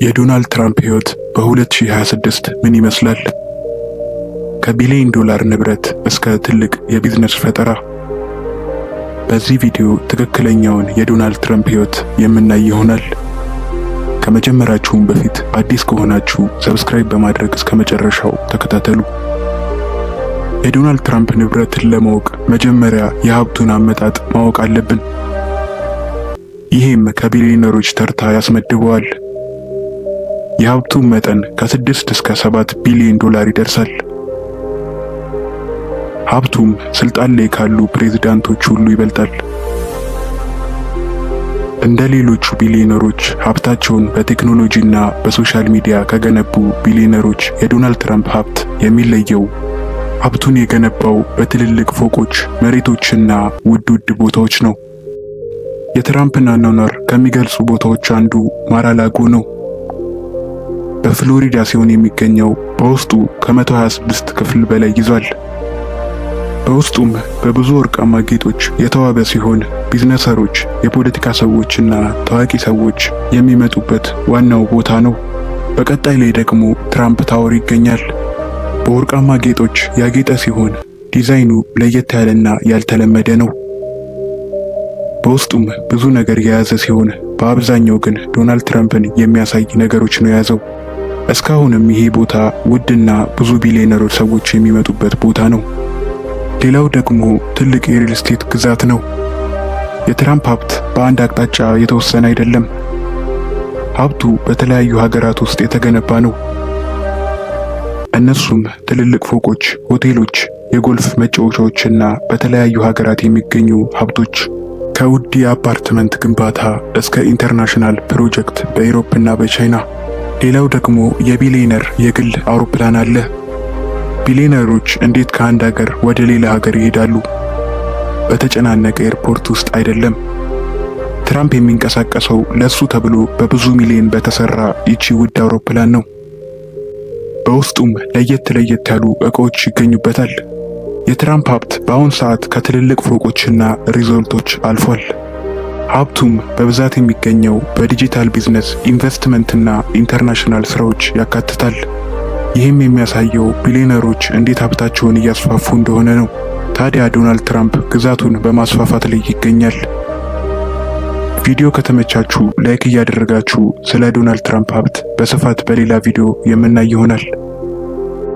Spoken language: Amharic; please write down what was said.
የዶናልድ ትራምፕ ሕይወት በ2026 ምን ይመስላል? ከቢሊዮን ዶላር ንብረት እስከ ትልቅ የቢዝነስ ፈጠራ። በዚህ ቪዲዮ ትክክለኛውን የዶናልድ ትራምፕ ሕይወት የምናይ ይሆናል። ከመጀመራችሁም በፊት አዲስ ከሆናችሁ ሰብስክራይብ በማድረግ እስከ መጨረሻው ተከታተሉ። የዶናልድ ትራምፕ ንብረትን ለማወቅ መጀመሪያ የሀብቱን አመጣጥ ማወቅ አለብን። ይህም ከቢሊዮነሮች ተርታ ያስመድበዋል። የሀብቱ መጠን ከ6 እስከ 7 ቢሊዮን ዶላር ይደርሳል። ሀብቱም ስልጣን ላይ ካሉ ፕሬዝዳንቶች ሁሉ ይበልጣል። እንደ ሌሎቹ ቢሊዮነሮች ሀብታቸውን በቴክኖሎጂና በሶሻል ሚዲያ ከገነቡ ቢሊዮነሮች የዶናልድ ትራምፕ ሀብት የሚለየው ሀብቱን የገነባው በትልልቅ ፎቆች፣ መሬቶችና ውድ ቦታዎች ነው። የትራምፕን አኗኗር ከሚገልጹ ቦታዎች አንዱ ማር-a-ላጎ ነው። በፍሎሪዳ ሲሆን የሚገኘው በውስጡ ከ126 ክፍል በላይ ይዟል። በውስጡም በብዙ ወርቃማ ጌጦች የተዋበ ሲሆን ቢዝነሰሮች፣ የፖለቲካ ሰዎችና ታዋቂ ሰዎች የሚመጡበት ዋናው ቦታ ነው። በቀጣይ ላይ ደግሞ ትራምፕ ታወር ይገኛል። በወርቃማ ጌጦች ያጌጠ ሲሆን ዲዛይኑ ለየት ያለና ያልተለመደ ነው። በውስጡም ብዙ ነገር የያዘ ሲሆን በአብዛኛው ግን ዶናልድ ትራምፕን የሚያሳይ ነገሮች ነው የያዘው። እስካሁንም ይሄ ቦታ ውድና ብዙ ቢሊዮነሮች ሰዎች የሚመጡበት ቦታ ነው። ሌላው ደግሞ ትልቅ የሪል ስቴት ግዛት ነው። የትራምፕ ሀብት በአንድ አቅጣጫ የተወሰነ አይደለም። ሀብቱ በተለያዩ ሀገራት ውስጥ የተገነባ ነው። እነሱም ትልልቅ ፎቆች፣ ሆቴሎች፣ የጎልፍ መጫወቻዎችና በተለያዩ ሀገራት የሚገኙ ሀብቶች ከውድ የአፓርትመንት ግንባታ እስከ ኢንተርናሽናል ፕሮጀክት በአውሮፓና በቻይና። ሌላው ደግሞ የቢሊዮነር የግል አውሮፕላን አለ። ቢሊዮነሮች እንዴት ከአንድ ሀገር ወደ ሌላ ሀገር ይሄዳሉ? በተጨናነቀ ኤርፖርት ውስጥ አይደለም። ትራምፕ የሚንቀሳቀሰው ለሱ ተብሎ በብዙ ሚሊዮን በተሰራ ይቺ ውድ አውሮፕላን ነው። በውስጡም ለየት ያሉ ዕቃዎች ይገኙበታል። የትራምፕ ሀብት በአሁን ሰዓት ከትልልቅ ፎቆችና ሪዞርቶች አልፏል። ሀብቱም በብዛት የሚገኘው በዲጂታል ቢዝነስ፣ ኢንቨስትመንትና ኢንተርናሽናል ስራዎች ያካትታል። ይህም የሚያሳየው ቢሊዮነሮች እንዴት ሀብታቸውን እያስፋፉ እንደሆነ ነው። ታዲያ ዶናልድ ትራምፕ ግዛቱን በማስፋፋት ላይ ይገኛል። ቪዲዮ ከተመቻችሁ ላይክ እያደረጋችሁ ስለ ዶናልድ ትራምፕ ሀብት በስፋት በሌላ ቪዲዮ የምናይ ይሆናል።